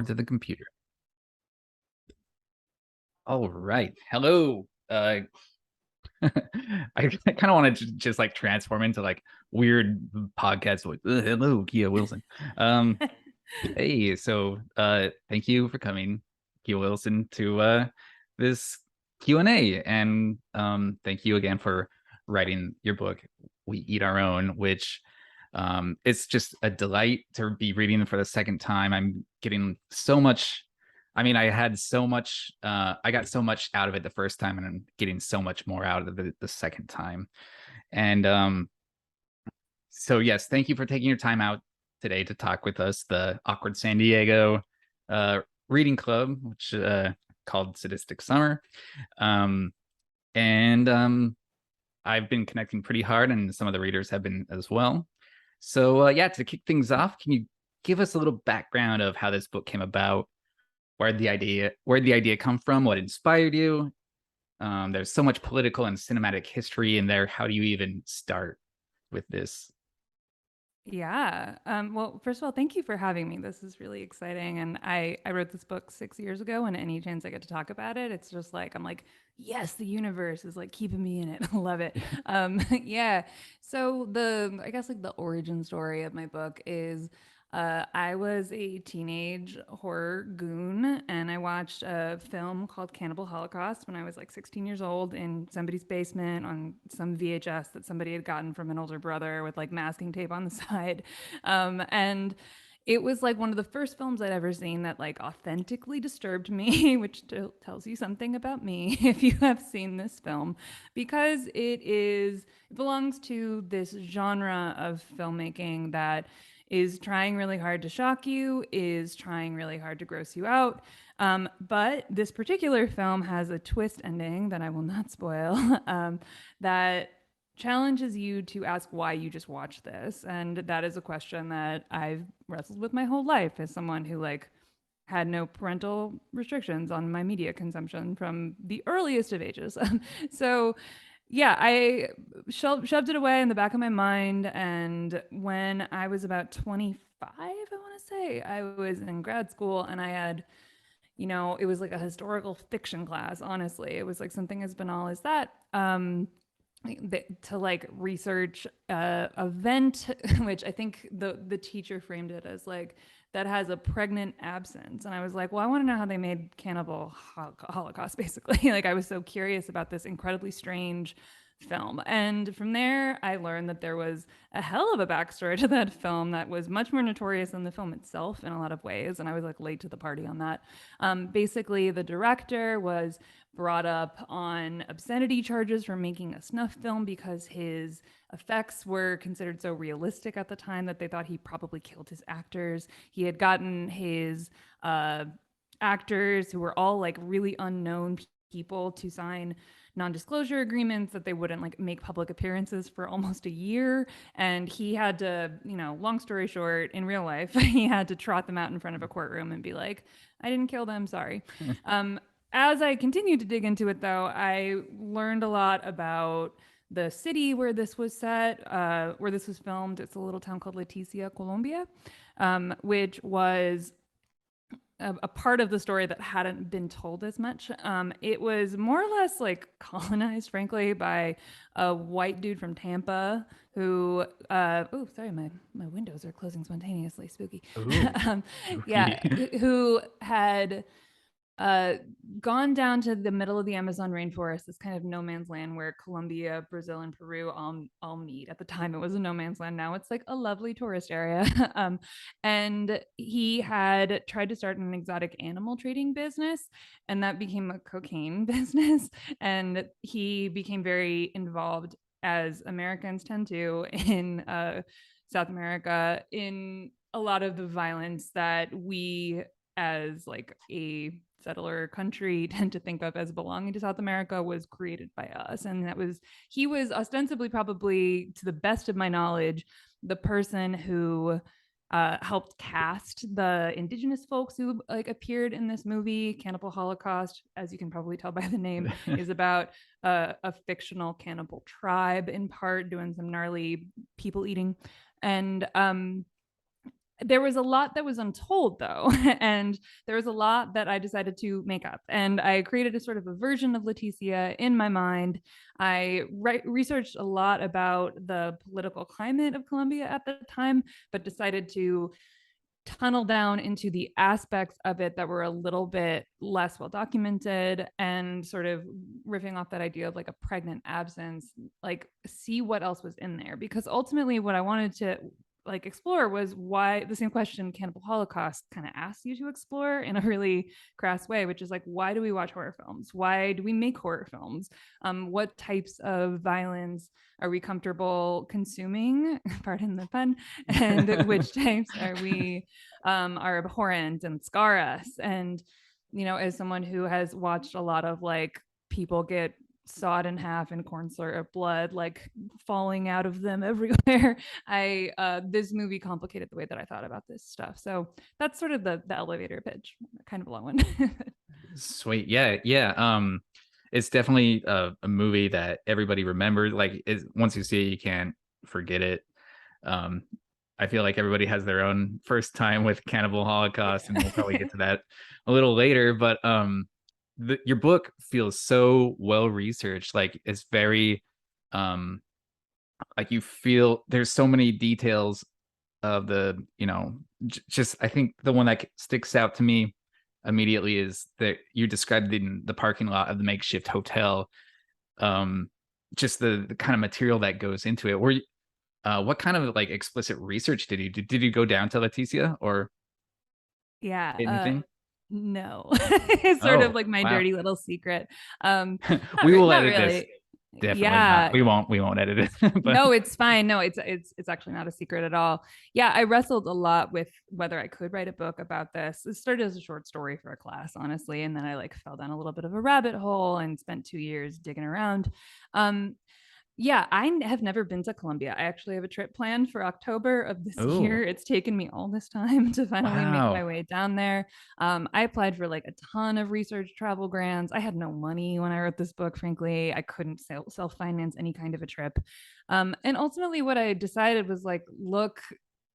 to the computer. All right. Hello. I kind of want to just like transform into like weird podcast voice. Hello, Kea Wilson. Um, hey, so thank you for coming, Kea Wilson, to this Q&A. And thank you again for writing your book, We Eat Our Own, which it's just a delight to be reading for the second time. I'm getting so much. I mean, I got so much out of it the first time, and I'm getting so much more out of it the second time. And so yes, thank you for taking your time out today to talk with us. The Awkward San Diego reading club, which called Sadistic Summer. Um, and I've been connecting pretty hard, and some of the readers have been as well. So yeah, to kick things off, can you give us a little background of how this book came about? Where'd the idea come from? What inspired you? There's so much political and cinematic history in there. How do you even start with this? Yeah. Well, first of all, thank you for having me. This is really exciting. And I wrote this book 6 years ago, and any chance I get to talk about it, it's just like, I'm like, yes, the universe is like keeping me in it. I love it. Yeah. So I guess like the origin story of my book is I was a teenage horror goon, and I watched a film called Cannibal Holocaust when I was like 16 years old in somebody's basement on some VHS that somebody had gotten from an older brother with like masking tape on the side. And it was like one of the first films I'd ever seen that like authentically disturbed me, which tells you something about me if you have seen this film, because it belongs to this genre of filmmaking that is trying really hard to shock you, is trying really hard to gross you out. But this particular film has a twist ending that I will not spoil, that challenges you to ask why you just watched this. And that is a question that I've wrestled with my whole life as someone who like had no parental restrictions on my media consumption from the earliest of ages. So yeah, I shoved it away in the back of my mind. And when I was about 25, I want to say, I was in grad school, and I had, it was like a historical fiction class, honestly. It was like something as banal as that. To like research event, which I think the teacher framed it as like that has a pregnant absence, and I was like, well, I want to know how they made Cannibal Holocaust, basically. Like I was so curious about this incredibly strange film, and from there I learned that there was a hell of a backstory to that film that was much more notorious than the film itself in a lot of ways, and I was like late to the party on that. Basically, the director was brought up on obscenity charges for making a snuff film because his effects were considered so realistic at the time that they thought he probably killed his actors. He had gotten his actors, who were all like really unknown people, to sign non-disclosure agreements that they wouldn't like make public appearances for almost a year, and he had to, long story short, in real life he had to trot them out in front of a courtroom and be like, I didn't kill them, sorry. As I continued to dig into it, though, I learned a lot about the city where this was set, where this was filmed. It's a little town called Leticia, Colombia, which was a part of the story that hadn't been told as much. It was more or less like colonized, frankly, by a white dude from Tampa who, oh, sorry, my windows are closing spontaneously, spooky. Ooh, um, yeah, spooky. who had uh, gone down to the middle of the Amazon rainforest, this kind of no man's land where Colombia, Brazil, and Peru all meet. At the time, it was a no man's land. Now it's like a lovely tourist area. And he had tried to start an exotic animal trading business, and that became a cocaine business. And he became very involved, as Americans tend to, in South America, in a lot of the violence that we as like a settler country tend to think of as belonging to South America was created by us. And he was ostensibly, probably to the best of my knowledge, the person who helped cast the indigenous folks who like appeared in this movie. Cannibal Holocaust, as you can probably tell by the name, is about a fictional cannibal tribe, in part doing some gnarly people eating. And there was a lot that was untold though, and there was a lot that I decided to make up, and I created a sort of a version of Leticia in my mind. I researched a lot about the political climate of Colombia at the time, but decided to tunnel down into the aspects of it that were a little bit less well documented, and sort of riffing off that idea of like a pregnant absence, like see what else was in there. Because ultimately what I wanted to like explore was why the same question Cannibal Holocaust kind of asks you to explore in a really crass way, which is like, why do we watch horror films? Why do we make horror films? What types of violence are we comfortable consuming? Pardon the pun. And which types are we are abhorrent and scar us? And you know, as someone who has watched a lot of like people get sawed in half in corn syrup, blood like falling out of them everywhere, I this movie complicated the way that I thought about this stuff. So that's sort of the elevator pitch, kind of a long one. Sweet. Yeah. Yeah. It's definitely a movie that everybody remembers. Like once you see it, you can't forget it. Um, I feel like everybody has their own first time with Cannibal Holocaust, and we'll probably Yeah. get to that a little later. But your book feels so well researched. Like it's very, um, like you feel there's so many details of the, you know, just I think the one that sticks out to me immediately is that you described in the parking lot of the makeshift hotel. Um, just the kind of material that goes into it. What kind of like explicit research did you do? Did you go down to Leticia or Yeah. anything? No. It's sort of Oh, like my wow. dirty little secret. We will Not edit this. really. Definitely not. Yeah. We won't edit it. But No, it's fine. No, it's actually not a secret at all. Yeah, I wrestled a lot with whether I could write a book about this. It started as a short story for a class, honestly, and then I like fell down a little bit of a rabbit hole and spent 2 years digging around. Um, yeah, I have never been to Colombia. I actually have a trip planned for October of this oh, year. It's taken me all this time to finally make my wow. way down there. I applied for like a ton of research travel grants. I had no money when I wrote this book, frankly. I couldn't self finance any kind of a trip. And ultimately, what I decided was like, look,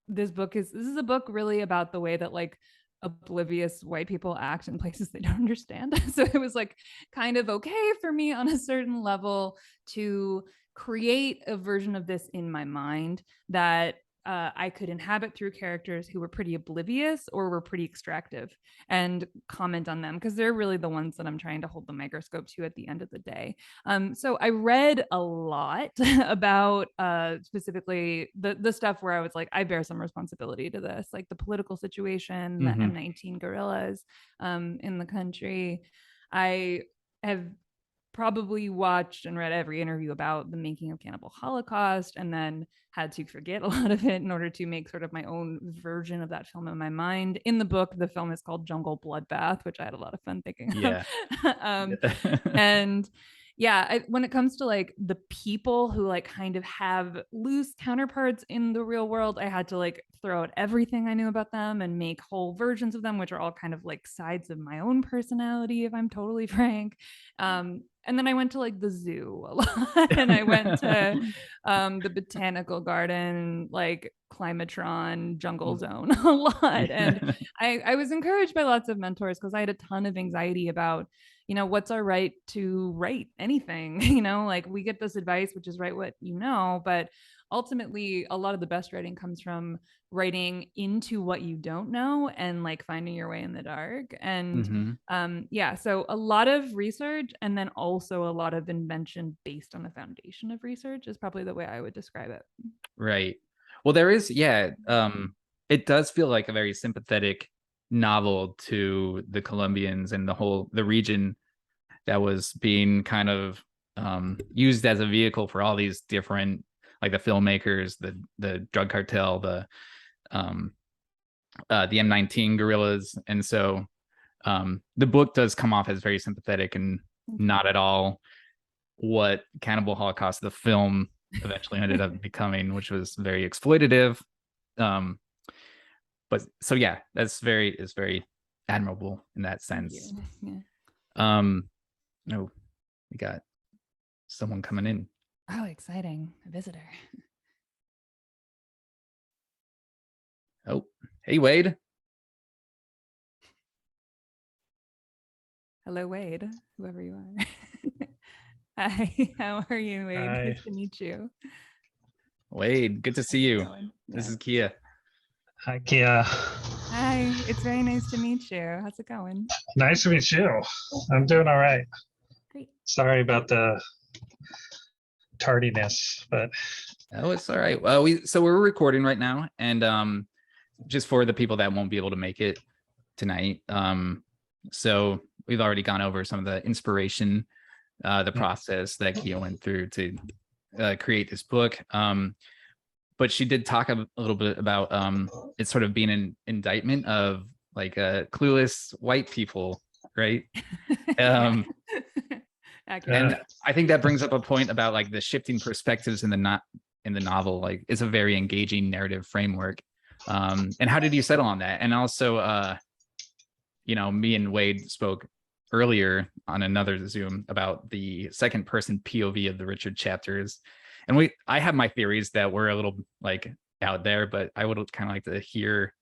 this is a book really about the way that like oblivious white people act in places they don't understand. So it was like kind of okay for me on a certain level to create a version of this in my mind that I could inhabit through characters who were pretty oblivious or were pretty extractive, and comment on them because they're really the ones that I'm trying to hold the microscope to at the end of the day. So I read a lot about specifically the stuff where I was like, I bear some responsibility to this, like the political situation, the Hmm. M19 guerrillas in the country. I have probably watched and read every interview about the making of Cannibal Holocaust, and then had to forget a lot of it in order to make sort of my own version of that film in my mind. In the book, the film is called Jungle Bloodbath, which I had a lot of fun thinking of. Yeah. um, and yeah, when it comes to like the people who like kind of have loose counterparts in the real world, I had to like throw out everything I knew about them and make whole versions of them, which are all kind of like sides of my own personality, if I'm totally frank. And then I went to like the zoo a lot, and I went to the botanical garden, like Climatron, Jungle Zone a lot. And Yeah. I was encouraged by lots of mentors because I had a ton of anxiety about, you know, what's our right to write anything? You know, like we get this advice, which is write what you know, but ultimately a lot of the best writing comes from writing into what you don't know and like finding your way in the dark. And Hmm. yeah, so a lot of research and then also a lot of invention based on the foundation of research is probably the way I would describe it. Right. Well, there is, yeah. It does feel like a very sympathetic novel to the Colombians and the region that was being kind of used as a vehicle for all these different, like the filmmakers, the drug cartel, um, the M19 guerrillas, and so the book does come off as very sympathetic and Thank you. not at all what Cannibal Holocaust, the film, eventually ended up becoming, which was very exploitative. Um, but so yeah, is very admirable in that Thank sense. you. Yeah. No, we got someone coming in. Oh, exciting. A visitor. Oh, Hey, Wade. Hello, Wade, whoever you are. Hi, how are you, Wade? Hi. Nice to meet you. Wade, good to see How's it you. going? This Yeah. is Kea. Hi, Kea. Hi, it's very nice to meet you. How's it going? Nice to meet you. I'm doing all right. Great. Sorry about the tardiness, but Oh, it's all right. Well, we're recording right now, and just for the people that won't be able to make it tonight, so we've already gone over some of the inspiration, the process that Kea went through to create this book. But she did talk a little bit about it sort of being an indictment of like clueless white people, right? Yeah. Accurate. And I think that brings up a point about like the shifting perspectives in the novel. Like it's a very engaging narrative framework. And how did you settle on that? And also, me and Wade spoke earlier on another Zoom about the second person POV of the Richard chapters. And I have my theories that were a little like out there, but I would kind of like to hear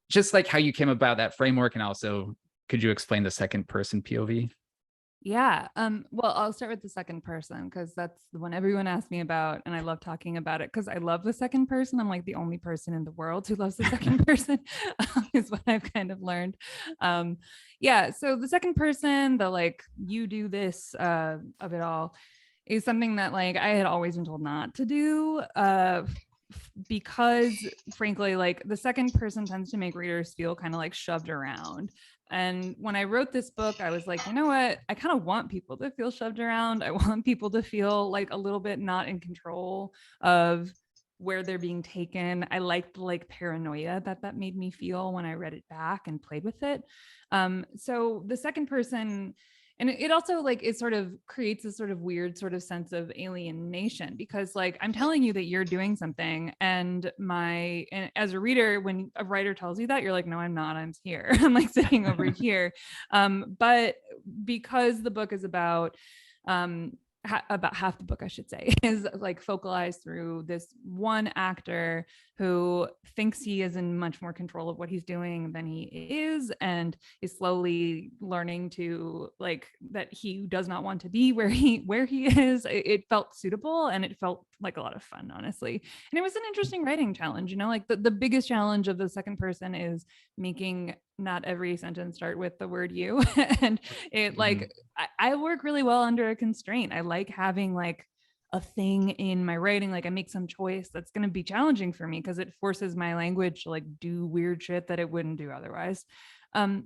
just like how you came about that framework, and also could you explain the second person POV? Yeah. Well, I'll start with the second person because that's the one everyone asks me about, and I love talking about it because I love the second person. I'm like the only person in the world who loves the second person, is what I've kind of learned. Yeah. So the second person, the like you do this of it all, is something that like I had always been told not to do. Because frankly, like the second person tends to make readers feel kind of like shoved around. And when I wrote this book, I was like, you know what? I kind of want people to feel shoved around. I want people to feel like a little bit not in control of where they're being taken. I liked like paranoia that made me feel when I read it back and played with it. So the second person, and it also like it sort of creates a sort of weird sort of sense of alienation because like I'm telling you that you're doing something, and as a reader, when a writer tells you that, you're like, no, I'm not, I'm here. I'm like sitting over here. But because the book is about about half the book, I should say, is like focalized through this one actor who thinks he is in much more control of what he's doing than he is, and is slowly learning to like that he does not want to be where he is. It felt suitable, and it felt like a lot of fun, honestly. And it was an interesting writing challenge, like the biggest challenge of the second person is making not every sentence start with the word you. And it like I work really well under a constraint. I like having like a thing in my writing, like I make some choice that's going to be challenging for me because it forces my language to like do weird shit that it wouldn't do otherwise. In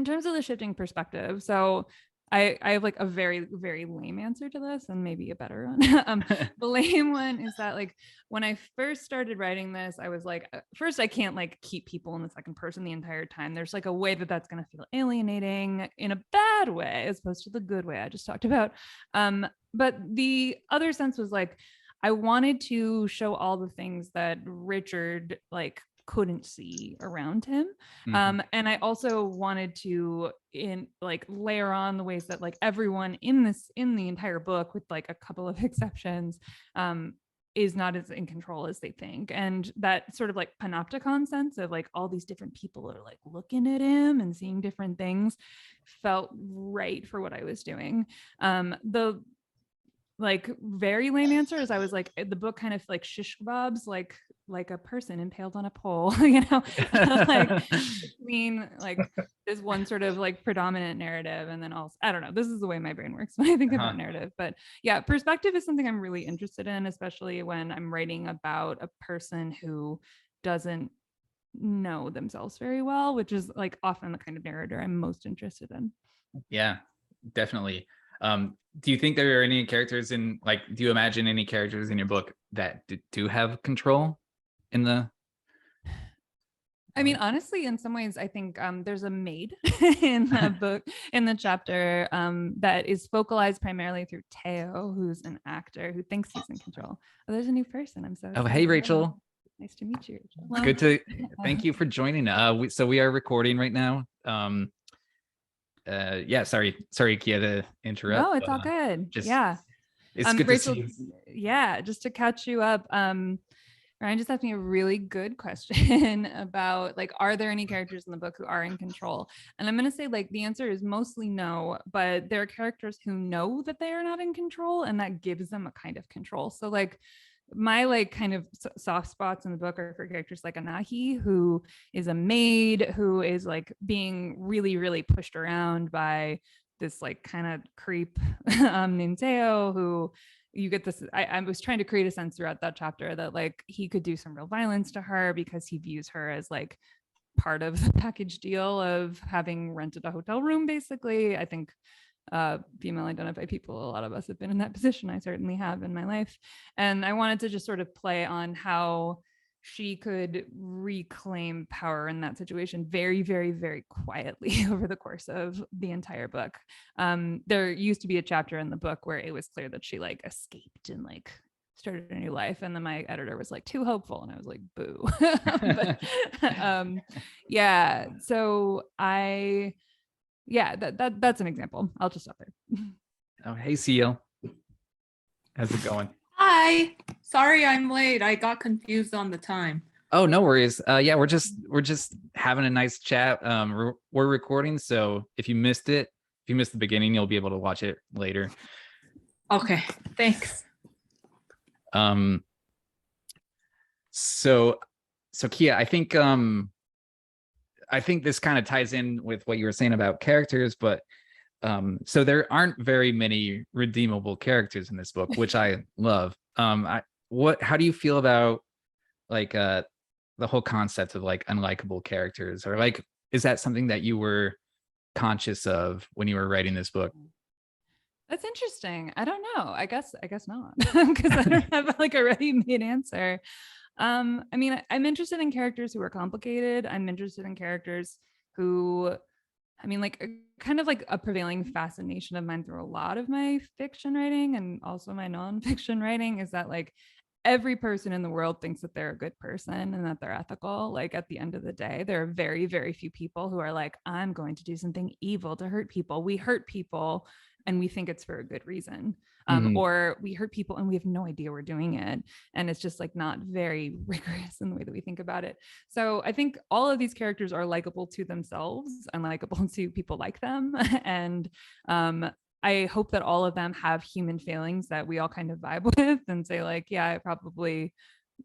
terms of the shifting perspective, so I have like a very, very lame answer to this and maybe a better one. The lame one is that like when I first started writing this, I was like, first, I can't like keep people in the second person the entire time. There's like a way that's going to feel alienating in a bad way as opposed to the good way I just talked about. But the other sense was like, I wanted to show all the things that Richard like couldn't see around him. And I also wanted to layer on the ways that like everyone in the entire book, with like a couple of exceptions, is not as in control as they think. And that sort of like panopticon sense of like all these different people are like looking at him and seeing different things felt right for what I was doing. The like very lame answer is I was like, the book kind of like shish kebabs like a person impaled on a pole, like between like this one sort of like predominant narrative, and then also I don't know, this is the way my brain works when I think about narrative. But yeah, perspective is something I'm really interested in, especially when I'm writing about a person who doesn't know themselves very well, which is like often the kind of narrator I'm most interested in. Yeah, definitely. Do you think there are any characters do you imagine any characters in your book that do have control in the? I mean, honestly, in some ways, I think there's a maid in the book, in the chapter, that is focalized primarily through Teo, who's an actor who thinks he's in control. Oh, there's a new person. I'm so excited. Hey, Rachel. Nice to meet you, Rachel. It's good to thank you for joining. We are recording right now. Yeah, sorry, Kea, to interrupt. No, it's all good. Just yeah. it's good Rachel, to see you. yeah, just to catch you up. Ryan just asked me a really good question about like, are there any characters in the book who are in control? And I'm going to say like the answer is mostly no, but there are characters who know that they are not in control, and that gives them a kind of control. So like my like kind of soft spots in the book are for characters like Anahi, who is a maid who is like being really, really pushed around by this like kind of creep named Teo, who you get this. I was trying to create a sense throughout that chapter that like he could do some real violence to her because he views her as like part of the package deal of having rented a hotel room, basically. I think female identified people, a lot of us have been in that position. I certainly have in my life. And I wanted to just sort of play on how she could reclaim power in that situation very, very, very quietly over the course of the entire book. There used to be a chapter in the book where it was clear that she like escaped and like started a new life, and then my editor was like too hopeful, and I was like boo. But, yeah, so that's an example. I'll just stop there. Oh, hey, Seal. How's it going? Hi. Sorry I'm late. I got confused on the time. Oh, no worries. Yeah, we're just having a nice chat. We're recording, so if you missed the beginning, you'll be able to watch it later. Okay, thanks. So Kea, I think this kind of ties in with what you were saying about characters, but so there aren't very many redeemable characters in this book, which I love. How do you feel about like the whole concept of like unlikable characters, or like is that something that you were conscious of when you were writing this book? That's interesting. I don't know. I guess not, because I don't have like a ready-made answer. I mean, I'm interested in characters who are complicated. I'm interested in characters who, I mean, like kind of like a prevailing fascination of mine through a lot of my fiction writing and also my nonfiction writing is that like every person in the world thinks that they're a good person and that they're ethical. Like at the end of the day, there are very, very few people who are like, I'm going to do something evil to hurt people. We hurt people and we think it's for a good reason. Or we hurt people and we have no idea we're doing it. And it's just like not very rigorous in the way that we think about it. So I think all of these characters are likable to themselves and likable to people like them. And I hope that all of them have human failings that we all kind of vibe with and say like, yeah, I probably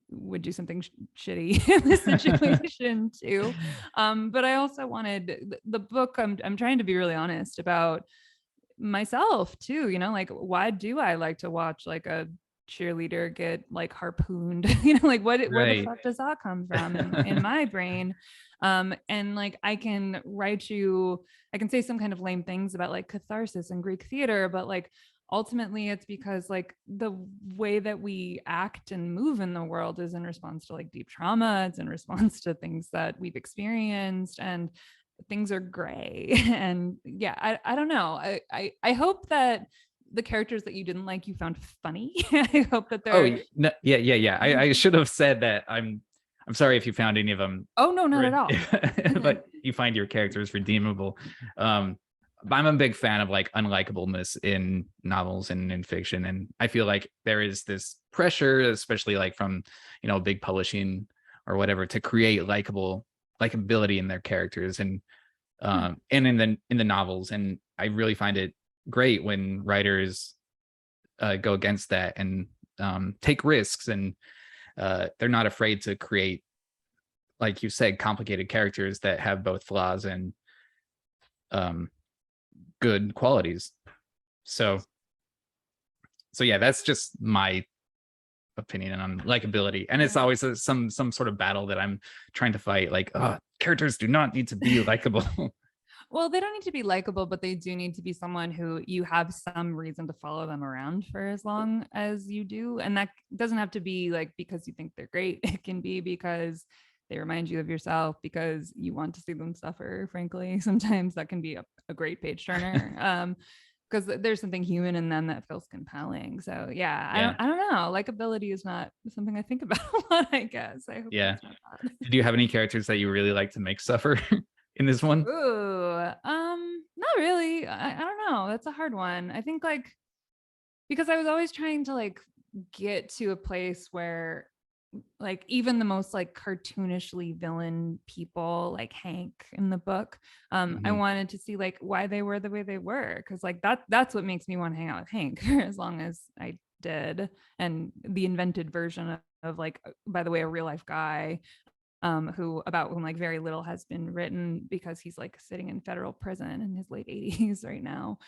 would do something shitty in this situation too. But I also wanted the book, I'm trying to be really honest about myself too, you know, like why do I like to watch like a cheerleader get like harpooned? You know, like where the fuck does that come from in my brain? And like I can say some kind of lame things about like catharsis and Greek theater, but like ultimately it's because like the way that we act and move in the world is in response to like deep trauma. It's in response to things that we've experienced, and things are gray. And yeah, I don't know. I hope that the characters that you didn't like, you found funny. I hope that they're. Oh, no, yeah. I should have said that. I'm sorry if you found any of them. Oh no, not at all. But you find your characters redeemable. I'm a big fan of like unlikableness in novels and in fiction, and I feel like there is this pressure, especially like from big publishing or whatever, to create likability in their characters and in the novels. And I really find it great when writers go against that and take risks, and they're not afraid to create, like you said, complicated characters that have both flaws and good qualities. So yeah, that's just my opinion on likability, and it's always some sort of battle that I'm trying to fight, like characters do not need to be likable. Well, they don't need to be likable, but they do need to be someone who you have some reason to follow them around for as long as you do. And that doesn't have to be like because you think they're great. It can be because they remind you of yourself, because you want to see them suffer. Frankly, sometimes that can be a great page turner. Because there's something human in them that feels compelling. So yeah. I don't know. Likability is not something I think about a lot, I guess. I hope that's not bad. Did you have any characters that you really like to make suffer in this one? Ooh, not really. I don't know. That's a hard one. I think like, because I was always trying to like get to a place where like even the most like cartoonishly villain people like Hank in the book. I wanted to see like why they were the way they were, because like that's what makes me want to hang out with Hank for as long as I did. And the invented version of like, by the way, a real life guy about whom like very little has been written because he's like sitting in federal prison in his late 80s right now.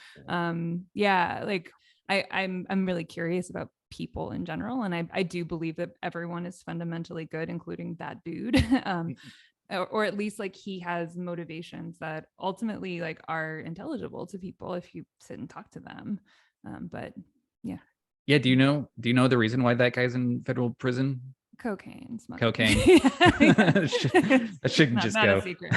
Yeah, like I'm really curious about people in general, and I do believe that everyone is fundamentally good, including that dude. Or at least like he has motivations that ultimately like are intelligible to people if you sit and talk to them. But Yeah. Do you know the reason why that guy's in federal prison? cocaine smuggling. Cocaine. Yeah. That shouldn't just not go. a secret.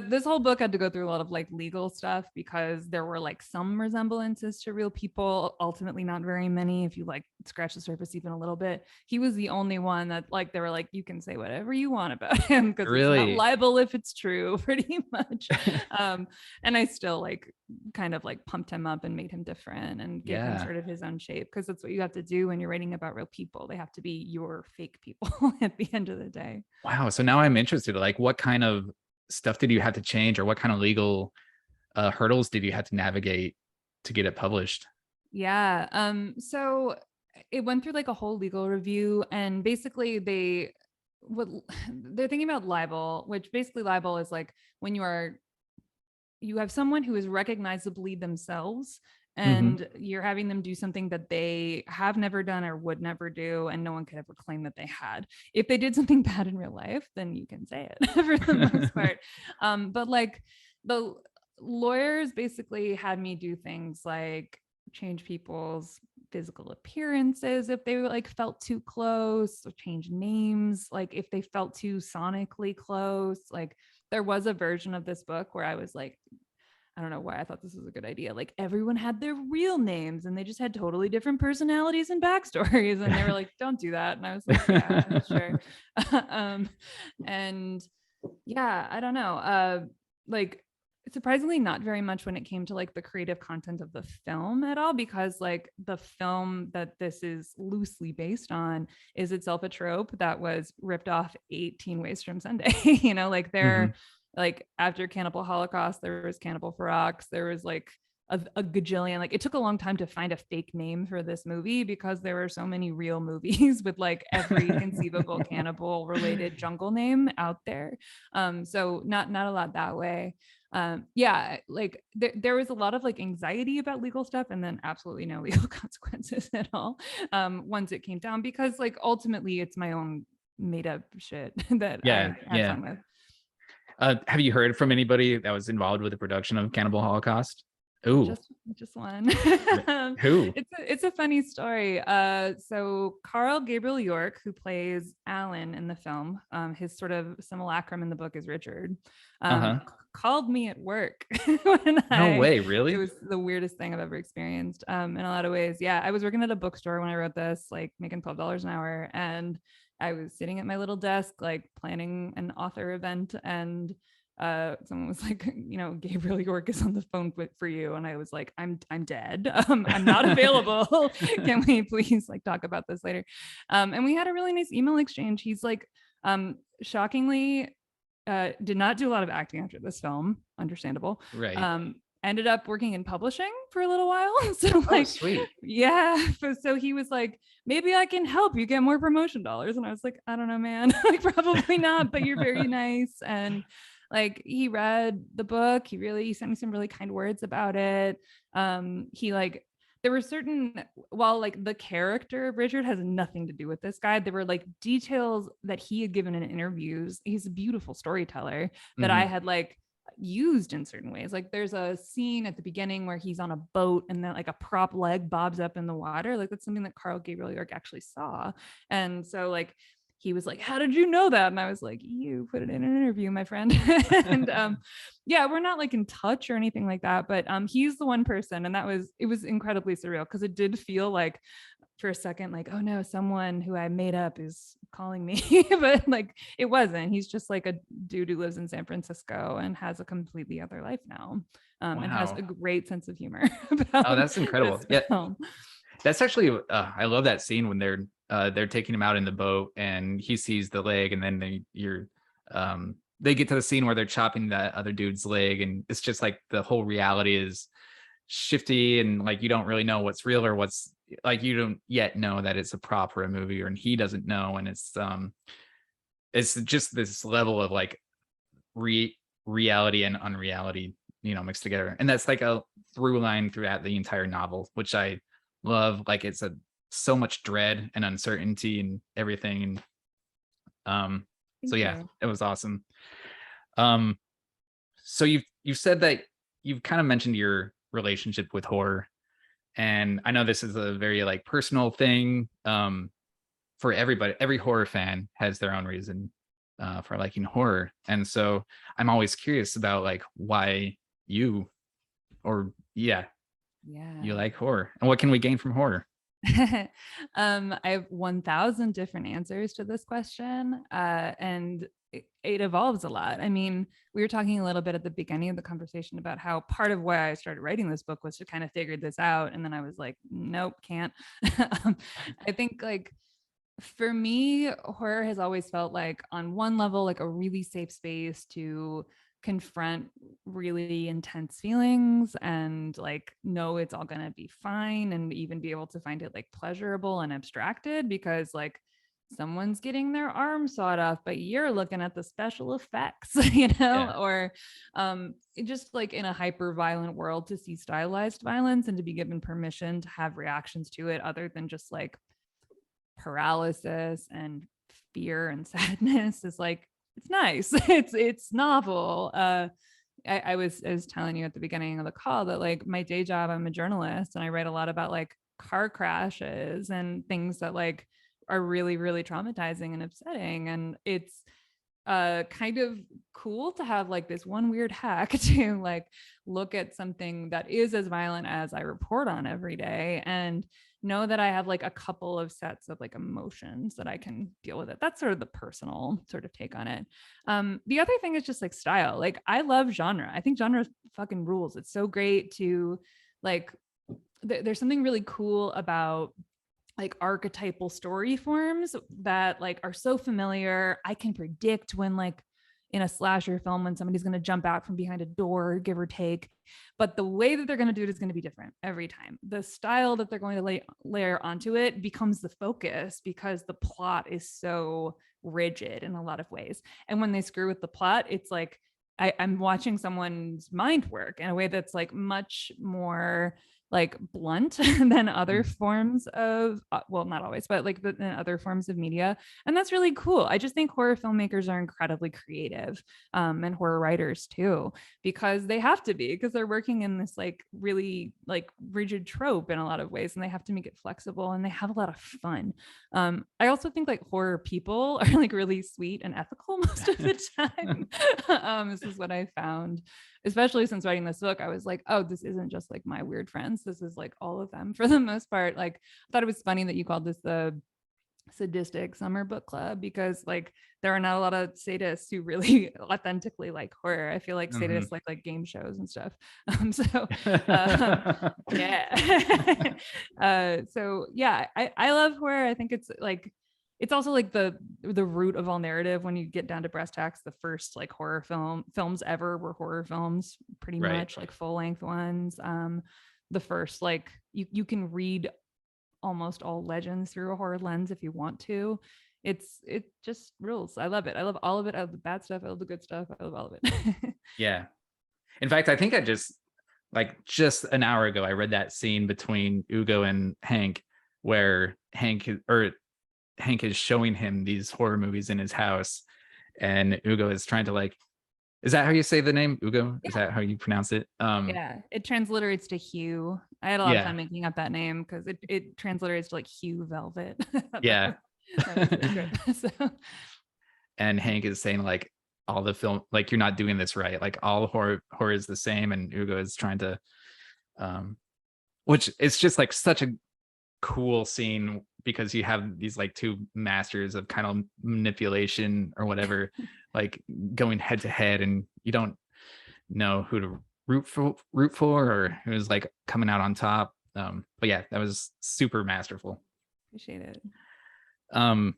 This whole book had to go through a lot of like legal stuff because there were like some resemblances to real people, ultimately not very many if you like scratch the surface even a little bit. He was the only one that like they were like, you can say whatever you want about him because it's not Really? libel if it's true, pretty much. And I still like kind of like pumped him up and made him different and gave him sort of his own shape, because that's what you have to do when you're writing about real people. They have to be your fake people at the end of the day. Wow. So now I'm interested. Like, what kind of stuff did you have to change, or what kind of legal hurdles did you have to navigate to get it published? Yeah. So it went through like a whole legal review, and basically they're thinking about libel, which basically libel is like when you have someone who is recognizably themselves and you're having them do something that they have never done or would never do, and no one could ever claim that they had. If they did something bad in real life, then you can say it for the most part. But like the lawyers basically had me do things like change people's physical appearances if they like felt too close, or change names like if they felt too sonically close. Like there was a version of this book where I was like, I don't know why I thought this was a good idea. Like everyone had their real names and they just had totally different personalities and backstories. And they were like, don't do that. And I was like, yeah, sure. And yeah, I don't know. Like surprisingly not very much when it came to like the creative content of the film at all, because like the film that this is loosely based on is itself a trope that was ripped off 18 Ways from Sunday. You know, like they're like after Cannibal Holocaust, there was Cannibal for Rocks, there was like a gajillion. Like it took a long time to find a fake name for this movie because there were so many real movies with like every conceivable cannibal related jungle name out there. So not a lot that way. Yeah, like there was a lot of like anxiety about legal stuff, and then absolutely no legal consequences at all once it came down, because like ultimately it's my own made up shit that I had fun with. Have you heard from anybody that was involved with the production of Cannibal Holocaust? Ooh, just one. Who? It's a funny story. So Carl Gabriel York, who plays Alan in the film, his sort of simulacrum in the book is Richard, called me at work No way, really? It was the weirdest thing I've ever experienced. In a lot of ways. Yeah, I was working at a bookstore when I wrote this, like making $12 an hour, and I was sitting at my little desk, like planning an author event, and someone was like, you know, Gabriel York is on the phone for you, and I was like, I'm dead. I'm not available. Can we please like talk about this later? And we had a really nice email exchange. He's like, shockingly, did not do a lot of acting after this film, understandable. Right. Ended up working in publishing for a little while. So like, sweet. Yeah. So he was like, maybe I can help you get more promotion dollars. And I was like, I don't know, man. Like probably not, but you're very nice. And like he read the book. He sent me some really kind words about it. He like, there were certain, while like the character of Richard has nothing to do with this guy, there were like details that he had given in interviews. He's a beautiful storyteller that I had like used in certain ways. Like there's a scene at the beginning where he's on a boat and then like a prop leg bobs up in the water. Like that's something that Carl Gabriel York actually saw. And so like he was like, how did you know that? And I was like, you put it in an interview, my friend. And yeah, we're not like in touch or anything like that, but he's the one person. And it was incredibly surreal, because it did feel like for a second, like, oh no, someone who I made up is calling me. But like it wasn't. He's just like a dude who lives in San Francisco and has a completely other life now. And has a great sense of humor. Oh, that's incredible. Yeah. That's actually I love that scene when they're taking him out in the boat and he sees the leg, and then they get to the scene where they're chopping that other dude's leg, and it's just like the whole reality is shifty, and like you don't really know what's real or what's, like, you don't yet know that it's a prop or a movie, and he doesn't know, and it's just this level of like reality and unreality, mixed together, and that's like a through line throughout the entire novel, which I love. Like it's so much dread and uncertainty and everything, and so Thank yeah, you. it was awesome. So you've said that you've kind of mentioned your relationship with horror, and I know this is a very like personal thing for everybody. Every horror fan has their own reason for liking horror, and so I'm always curious about like why you, or yeah, you Yeah. like horror, and what can we gain from horror? I have 1,000 different answers to this question, and it evolves a lot. I mean, we were talking a little bit at the beginning of the conversation about how part of why I started writing this book was to kind of figure this out, and then I was like, nope, can't. I think like for me, horror has always felt like, on one level, like a really safe space to confront really intense feelings and like know it's all going to be fine, and even be able to find it like pleasurable and abstracted because like someone's getting their arm sawed off but you're looking at the special effects, Yeah. or just like in a hyper violent world, to see stylized violence and to be given permission to have reactions to it other than just like paralysis and fear and sadness is like, it's nice. It's novel. I was telling you at the beginning of the call that like my day job, I'm a journalist and I write a lot about like car crashes and things that like are really, really traumatizing and upsetting. And it's kind of cool to have like this one weird hack to like look at something that is as violent as I report on every day and know that I have like a couple of sets of like emotions that I can deal with it. That's sort of the personal sort of take on it. The other thing is just like style. Like I love genre. I think genre fucking rules. It's so great to like, there's something really cool about like archetypal story forms that like are so familiar. I can predict when like in a slasher film when somebody's going to jump out from behind a door, give or take, but the way that they're going to do it is going to be different every time. The style that they're going to layer onto it becomes the focus because the plot is so rigid in a lot of ways. And when they screw with the plot, it's like I'm watching someone's mind work in a way that's like much more like blunt than other forms of well, not always, but like than other forms of media. And that's really cool. I just think horror filmmakers are incredibly creative, and horror writers too, because they have to be, because they're working in this like really like rigid trope in a lot of ways, and they have to make it flexible, and they have a lot of fun. I also think like horror people are like really sweet and ethical most of the time. This is what I found, especially since writing this book. I was like, oh, this isn't just like my weird friends. This is like all of them for the most part. Like, I thought it was funny that you called this the sadistic summer book club, because like there are not a lot of sadists who really authentically like horror. I feel like sadists like game shows and stuff. Yeah. So yeah, I love horror. I think it's like, it's also like the root of all narrative. When you get down to brass tacks, the first like horror films ever were horror films, pretty much, like full length ones. The first, like you can read almost all legends through a horror lens if you want to. It just rules. I love it. I love all of it. I love the bad stuff. I love the good stuff. I love all of it. Yeah. In fact, I think I just an hour ago, I read that scene between Ugo and Hank where Hank is showing him these horror movies in his house, and Ugo is trying to like, is that how you say the name? Ugo? Is that how you pronounce it? Yeah, it transliterates to Hugh. I had a lot of fun making up that name because it transliterates to like Hugh Velvet. Yeah. That was really good. So. And Hank is saying like, all the film, like, you're not doing this right. Like all horror is the same, and Ugo is trying to, which it's just like such a cool scene because you have these like two masters of kind of manipulation or whatever, like going head to head, and you don't know who to root for or who's like coming out on top. But yeah, that was super masterful. Appreciate it. Um,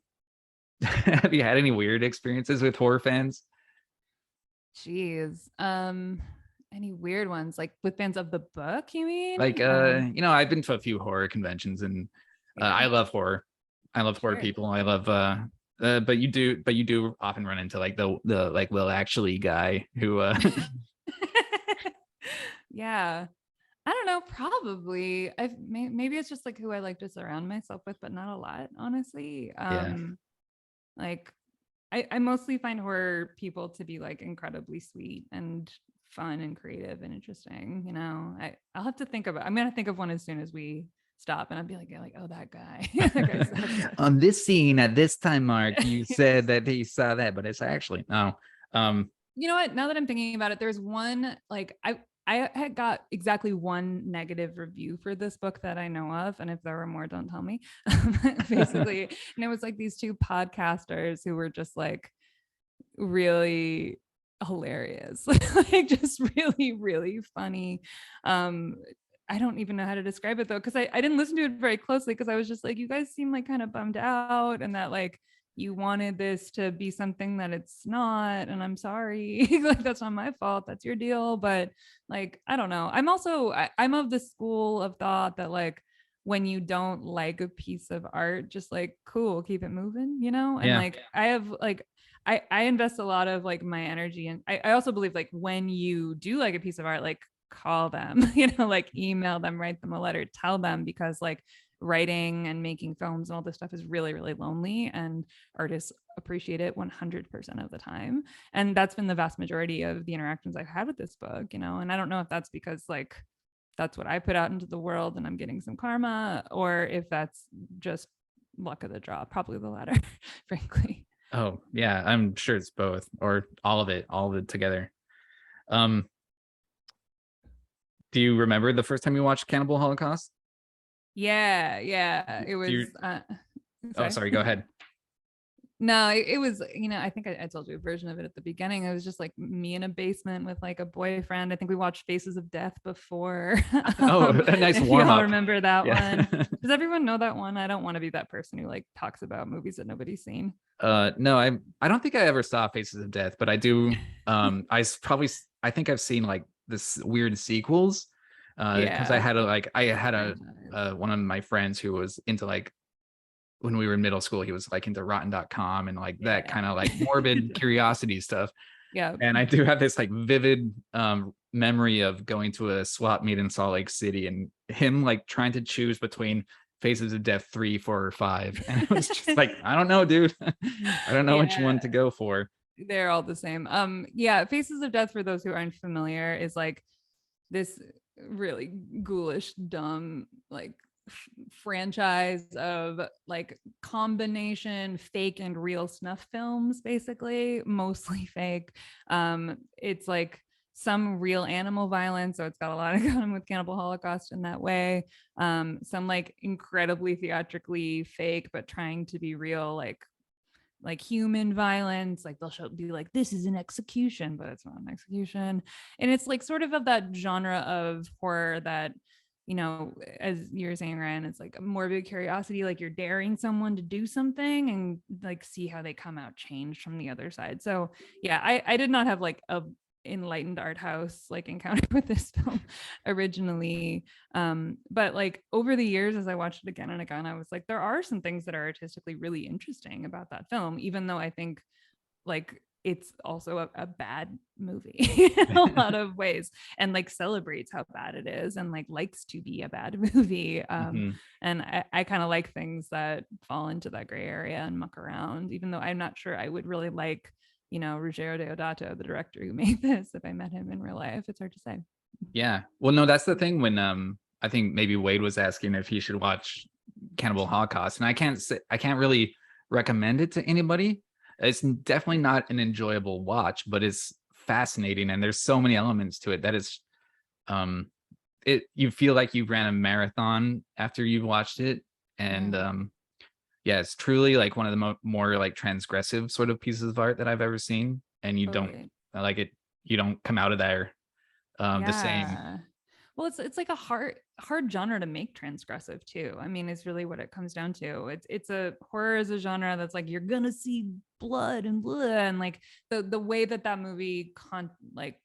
have you had any weird experiences with horror fans? Jeez. Any weird ones like with fans of the book, you mean? Like, I've been to a few horror conventions, and I Yeah. love horror. I love horror Sure. people. I love but you do often run into like the like Will Actually guy who Yeah. I don't know, probably. Maybe it's just like who I like to surround myself with, but not a lot, honestly. Yeah. Like I mostly find horror people to be like incredibly sweet and fun and creative and interesting. You know, I'll have to think about. I'm gonna think of one as soon as we stop, and I'll be like, oh, that guy. That guy's so good. On this scene at this time mark, you said that he saw that, but it's actually no. You know what? Now that I'm thinking about it, there's one like I had got exactly one negative review for this book that I know of, and if there were more, don't tell me. Basically, and it was like these two podcasters who were just like really hilarious, like just really, really funny. I don't even know how to describe it though, because I didn't listen to it very closely because I was just like, you guys seem like kind of bummed out and that like you wanted this to be something that it's not, and I'm sorry. Like that's not my fault, that's your deal. But like I don't know, I'm of the school of thought that like when you don't like a piece of art, just like cool, keep it moving, you know. And Yeah. like I have like I invest a lot of like my energy, and I also believe like when you do like a piece of art, like call them, you know, like email them, write them a letter, tell them, because like writing and making films and all this stuff is really, really lonely, and artists appreciate it 100% of the time. And that's been the vast majority of the interactions I've had with this book, you know. And I don't know if that's because like that's what I put out into the world and I'm getting some karma, or if that's just luck of the draw. Probably the latter, frankly. Oh yeah, I'm sure it's both or all of it together. Do you remember the first time you watched Cannibal Holocaust? Yeah, it Do was you- Oh, sorry, go ahead. No, it was, you know, I think I told you a version of it at the beginning. It was just like me in a basement with like a boyfriend. I think we watched Faces of Death before. Oh, a nice if warm y'all up. remember that Yeah. one. Does everyone know that one? I don't want to be that person who like talks about movies that nobody's seen. No, I don't think I ever saw Faces of Death, but I do. I think I've seen like this weird sequels. Because I had one of my friends who was into like when we were in middle school, he was like into rotten.com and like that kind of like morbid curiosity stuff. Yeah. And I do have this like vivid memory of going to a swap meet in Salt Lake City and him like trying to choose between Faces of Death 3, 4, or 5. And it was just like, I don't know, dude. I don't know which one to go for. They're all the same. Yeah, Faces of Death, for those who aren't familiar, is like this really ghoulish, dumb, like franchise of like combination fake and real snuff films, basically mostly fake. It's like some real animal violence, so it's got a lot of common with Cannibal Holocaust in that way. Some like incredibly theatrically fake but trying to be real, like human violence. Like they'll be like, this is an execution, but it's not an execution. And it's like sort of that genre of horror that, you know, as you're saying, Ryan, it's like a morbid curiosity, like you're daring someone to do something and like see how they come out changed from the other side. So yeah, I did not have like a enlightened art house like encounter with this film originally, but like over the years as I watched it again and again, I was like, there are some things that are artistically really interesting about that film, even though I think like it's also a bad movie in a lot of ways, and like celebrates how bad it is and like likes to be a bad movie. And I kind of like things that fall into that gray area and muck around, even though I'm not sure I would really like, you know, Ruggero Deodato, the director who made this, if I met him in real life. It's hard to say. Yeah. Well, no, that's the thing when I think maybe Wade was asking if he should watch Cannibal Holocaust, and I can't really recommend it to anybody. It's definitely not an enjoyable watch, but it's fascinating, and there's so many elements to it that is you feel like you ran a marathon after you've watched it. And yeah, it's truly like one of the more like transgressive sort of pieces of art that I've ever seen, and you don't like it, you don't come out of there the same. Well, it's like a hard genre to make transgressive too. I mean, it's really what it comes down to. It's a horror is a genre that's like you're gonna see blood and blood, and like the way that movie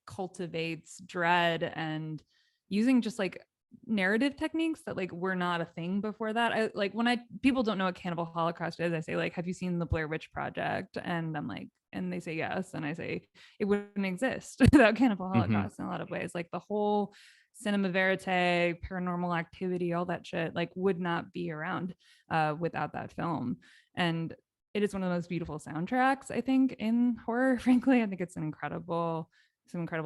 cultivates dread and using just like narrative techniques that like were not a thing before that. I like when people don't know what Cannibal Holocaust is, I say like, have you seen the Blair Witch Project? And I'm like, and they say yes, and I say it wouldn't exist without Cannibal Holocaust in a lot of ways. Like the whole cinema verite, paranormal activity, all that shit like would not be around without that film. And it is one of the most beautiful soundtracks I think in horror. Frankly, I think it's some incredible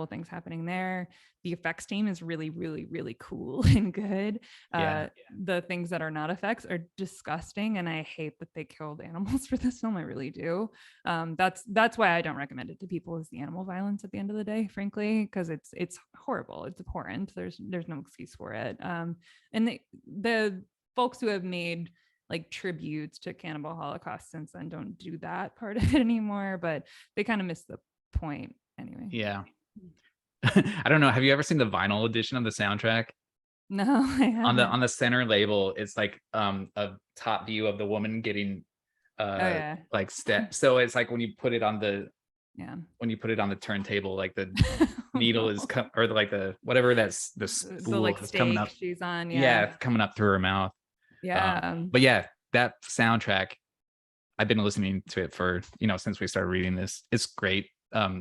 things happening there. The effects team is really, really, really cool and good. The things that are not effects are disgusting, and I hate that they killed animals for this film. I really do. That's why I don't recommend it to people, is the animal violence at the end of the day, frankly, because it's horrible. It's abhorrent. There's no excuse for it. And the folks who have made like tributes to Cannibal Holocaust since then don't do that part of it anymore, but they kind of miss the point anyway. Yeah. I don't know. Have you ever seen the vinyl edition of the soundtrack? No, I haven't. On the center label, it's like a top view of the woman getting like so it's like when you put it on the turntable, like the needle is or like the whatever that's the spool like is coming up. She's on, coming up through her mouth. But yeah, that soundtrack, I've been listening to it for since we started reading this. It's great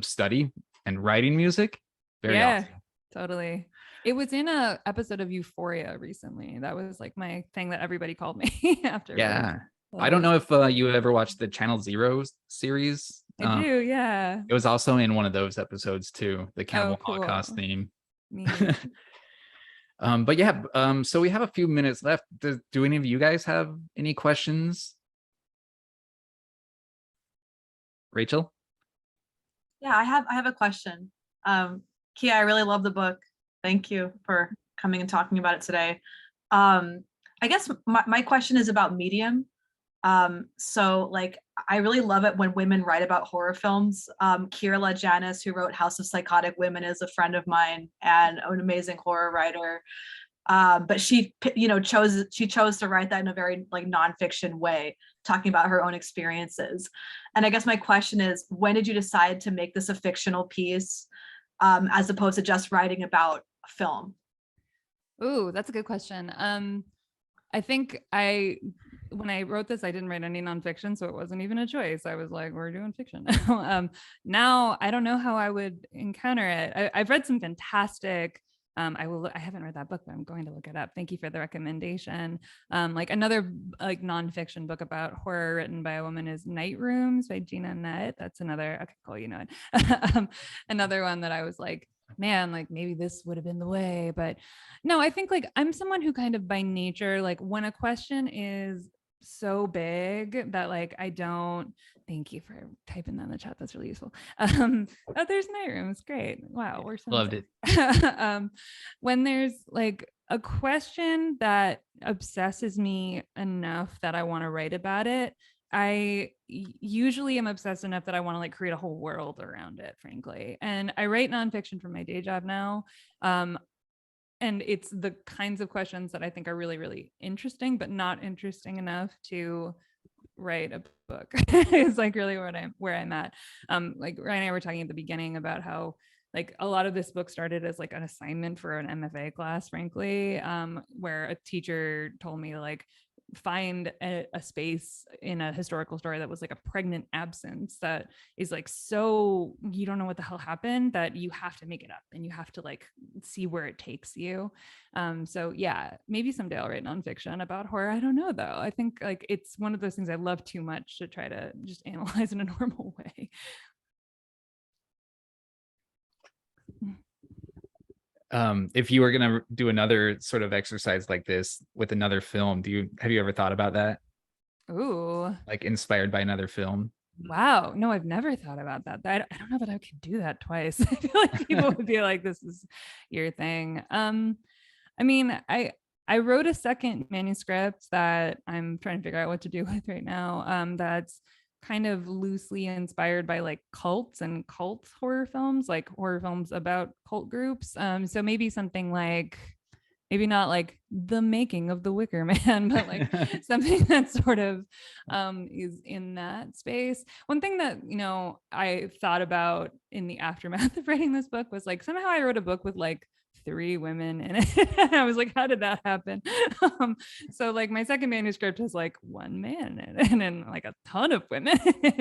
study and writing music. Very awesome. Totally. It was in a episode of Euphoria recently. That was like my thing that everybody called me after. Yeah. I don't know if you ever watched the Channel Zero series. I do, yeah. It was also in one of those episodes too, the Cannibal Holocaust theme. But yeah, so we have a few minutes left. Do any of you guys have any questions? Rachel? Yeah, I have a question. Kea, I really love the book. Thank you for coming and talking about it today. I guess my question is about medium. So like, I really love it when women write about horror films. Kiera Janis, who wrote House of Psychotic Women, is a friend of mine and an amazing horror writer. But she chose to write that in a very like nonfiction way, talking about her own experiences. And I guess my question is, when did you decide to make this a fictional piece, as opposed to just writing about film? Ooh, that's a good question. I think when I wrote this, I didn't write any nonfiction, so it wasn't even a choice. I was like, we're doing fiction now. Now I don't know how I would encounter it. I've read some fantastic. I haven't read that book, but I'm going to look it up. Thank you for the recommendation. Like another like nonfiction book about horror written by a woman is Night Rooms by Gina Nett. That's another. Okay, cool. You know it. Another one that I was like, man, like maybe this would have been the way, but no, I think like I'm someone who kind of by nature, like when a question is so big that like I don't. Thank you for typing that in the chat. That's really useful. Oh, there's Night Rooms. Great. Wow, we're so loved it. When there's like a question that obsesses me enough that I want to write about it, I usually am obsessed enough that I want to like create a whole world around it, frankly. And I write nonfiction for my day job now. And it's the kinds of questions that I think are really, really interesting, but not interesting enough to write a book. It's like really where I'm at. Like Ryan and I were talking at the beginning about how like a lot of this book started as like an assignment for an MFA class, frankly, where a teacher told me like, find a space in a historical story that was like a pregnant absence that is like, so you don't know what the hell happened, that you have to make it up and you have to like see where it takes you. So yeah, maybe someday I'll write nonfiction about horror. I don't know though. I think like it's one of those things I love too much to try to just analyze in a normal way. If you were gonna do another sort of exercise like this with another film, have you ever thought about that? Ooh, like inspired by another film? Wow, no, I've never thought about that. I don't know that I could do that twice. I feel like people would be like, "This is your thing." I mean, I wrote a second manuscript that I'm trying to figure out what to do with right now. That's kind of loosely inspired by like cults and cult horror films, like horror films about cult groups. So maybe something like, maybe not like The Making of the Wicker Man, but like something that sort of is in that space. One thing that, you know, I thought about in the aftermath of writing this book was like, somehow I wrote a book with like 3 women in it. I was like, how did that happen? So like my second manuscript has like 1 man in it and then like a ton of women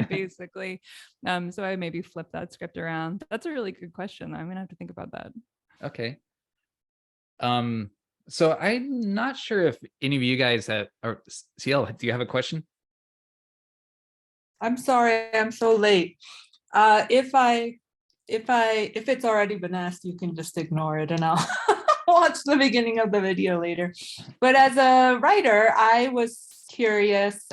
basically. So I maybe flip that script around. That's a really good question. I'm gonna have to think about that. Okay. So I'm not sure if any of you guys have, or CL, do you have a question? I'm sorry, I'm so late. If it's already been asked, you can just ignore it and I'll watch the beginning of the video later. But as a writer, I was curious,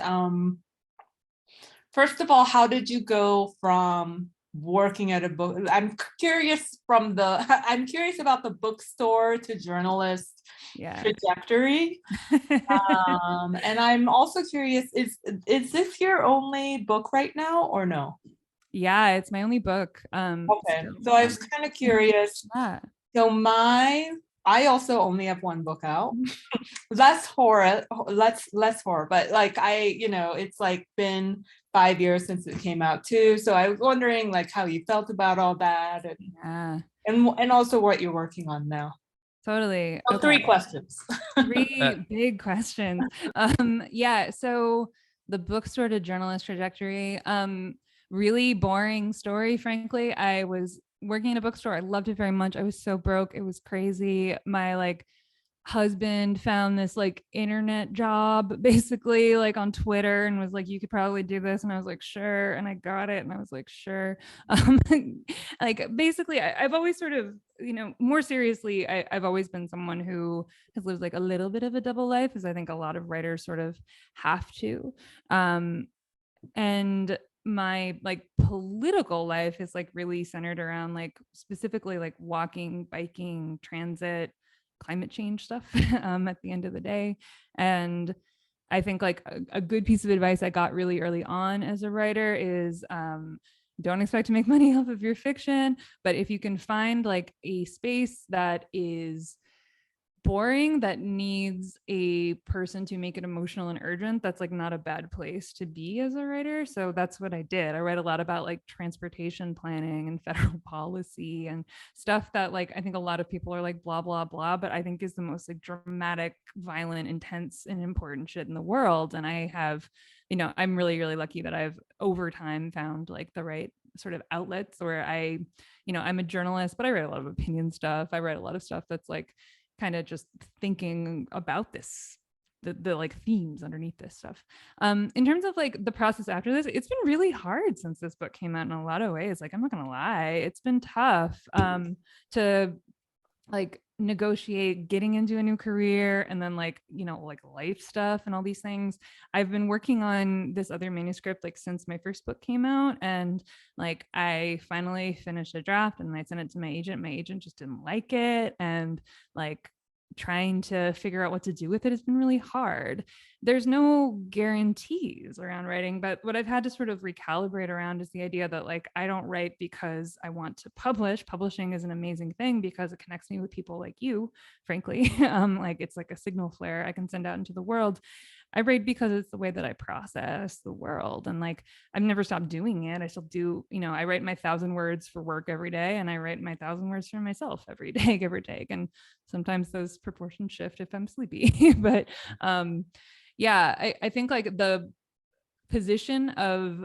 first of all, how did you go from working at a book? I'm curious about the bookstore to journalist trajectory. And I'm also curious, is this your only book right now or no? Yeah, it's my only book. Okay, so I was kind of curious. So I also only have 1 book out. less horror, but like it's like been 5 years since it came out too. So I was wondering like how you felt about all that, and also what you're working on now. Totally. So 3 questions. 3 big questions. Yeah, so the bookstore to journalist trajectory, really boring story, frankly. I was working in a bookstore. I loved it very much. I was so broke. It was crazy. My like husband found this like internet job basically like on Twitter and was like, you could probably do this. And I was like, sure. And I got it. And I was like, sure. Like basically I've always sort of, you know, more seriously, I've always been someone who has lived like a little bit of a double life, as I think a lot of writers sort of have to. And my like political life is like really centered around like specifically like walking, biking, transit, climate change stuff at the end of the day. And I think like a good piece of advice I got really early on as a writer is don't expect to make money off of your fiction, but if you can find like a space that is boring, that needs a person to make it emotional and urgent, that's like not a bad place to be as a writer. So that's what I did. I write a lot about like transportation planning and federal policy and stuff that like I think a lot of people are like blah blah blah, but I think is the most like dramatic, violent, intense and important shit in the world. And I have, you know, I'm really lucky that I've over time found like the right sort of outlets where I, you know, I'm a journalist, but I write a lot of opinion stuff. I write a lot of stuff that's like kind of just thinking about this, the like themes underneath this stuff. In terms of like the process after this, it's been really hard since this book came out in a lot of ways. Like, I'm not gonna lie, it's been tough to like negotiate getting into a new career and then like, you know, like life stuff and all these things. I've been working on this other manuscript like since my first book came out, and like I finally finished a draft and I sent it to my agent. My agent just didn't like it, and like trying to figure out what to do with it has been really hard. There's no guarantees around writing, but what I've had to sort of recalibrate around is the idea that like I don't write because I want to publish. Publishing is an amazing thing because it connects me with people like you, frankly. Like it's like a signal flare I can send out into the world. I write because it's the way that I process the world, and like I've never stopped doing it. I still do, you know, I write my 1,000 words for work every day, and I write my 1,000 words for myself every day, give or take. And sometimes those proportions shift if I'm sleepy. But yeah, I think like the position of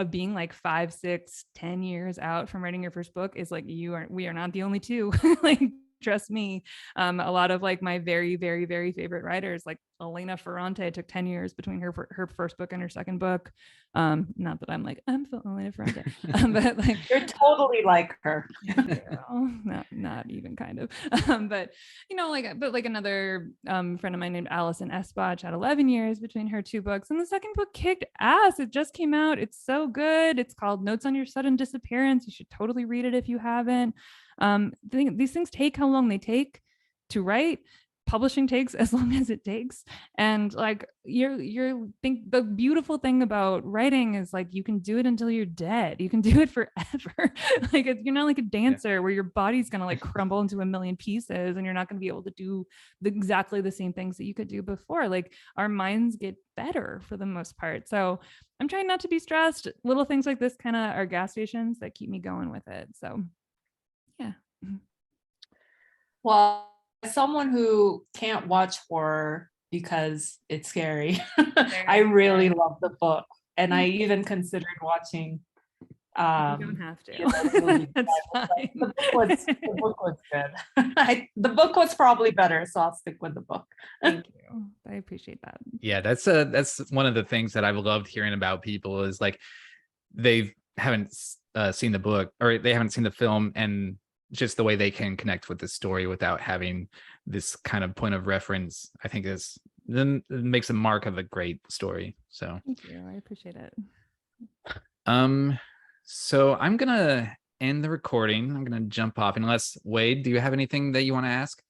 being like 5, 6, 10 years out from writing your first book is like we are not the only two. Like trust me. A lot of like my very favorite writers, like Elena Ferrante, took 10 years between her first book and her second book. Not that I'm like, I'm so Elena Ferrante, but like You're totally like her. not even kind of. But you know, like, but like another friend of mine named Allison Espach had 11 years between her 2 books, and the second book kicked ass. It just came out. It's so good. It's called Notes on Your Sudden Disappearance. You should totally read it if you haven't. These things take how long they take to write. publishing takes as long as it takes. And like the beautiful thing about writing is like you can do it until you're dead. You can do it forever. Like you're not like a dancer where your body's gonna like crumble into a million pieces and you're not gonna be able to do exactly the same things that you could do before. Like our minds get better for the most part. So I'm trying not to be stressed. Little things like this kind of are gas stations that keep me going with it. So yeah. Well, as someone who can't watch horror because it's scary, I really love the book. And I even considered watching. You don't have to. That's fine. The book was good. The book was probably better, so I'll stick with the book. Thank you. I appreciate that. Yeah, that's one of the things that I've loved hearing about people is like they haven't seen the book or they haven't seen the film, and just the way they can connect with the story without having this kind of point of reference, I think is then makes a mark of a great story. So thank you. I appreciate it. So I'm gonna end the recording. I'm gonna jump off unless Wade, do you have anything that you want to ask?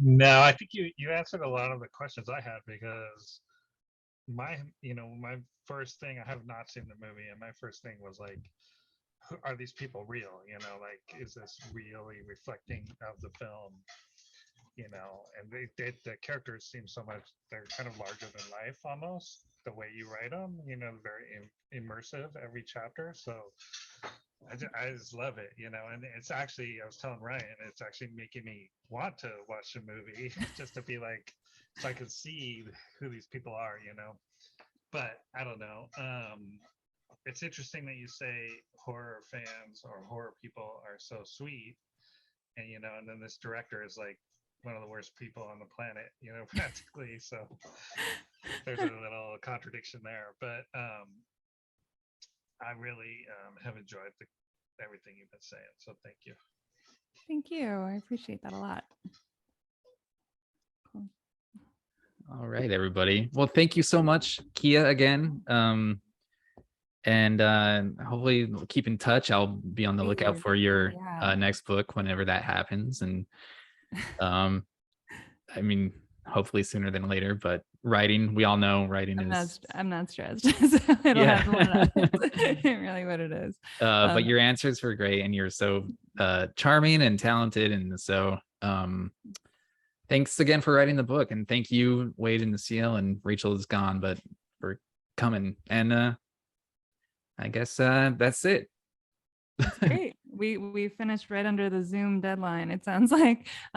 No, I think you answered a lot of the questions I had, because my first thing, I have not seen the movie, and my first thing was like, are these people real? Like, is this really reflecting of the film? And the characters seem so much, they're kind of larger than life almost, the way you write them, very immersive every chapter. So I just love it, and it's actually, I was telling Ryan, it's actually making me want to watch the movie just to be like, so I can see who these people are, but I don't know. It's interesting that you say horror fans or horror people are so sweet, and and then this director is like one of the worst people on the planet, practically. So there's a little contradiction there, but I really have enjoyed everything you've been saying. So thank you. Thank you. I appreciate that a lot. Cool. All right, everybody. Well, thank you so much, Kea, again. And hopefully we'll keep in touch. I'll be on the lookout for your next book whenever that happens. And I mean, hopefully sooner than later, but writing, we all know writing I'm not stressed. So it'll happen when it happens. Really what it is. But your answers were great, and you're so charming and talented. And so thanks again for writing the book. And thank you, Wade and Seal, and Rachel is gone, but for coming. And I guess that's it. That's great. We finished right under the Zoom deadline, it sounds like.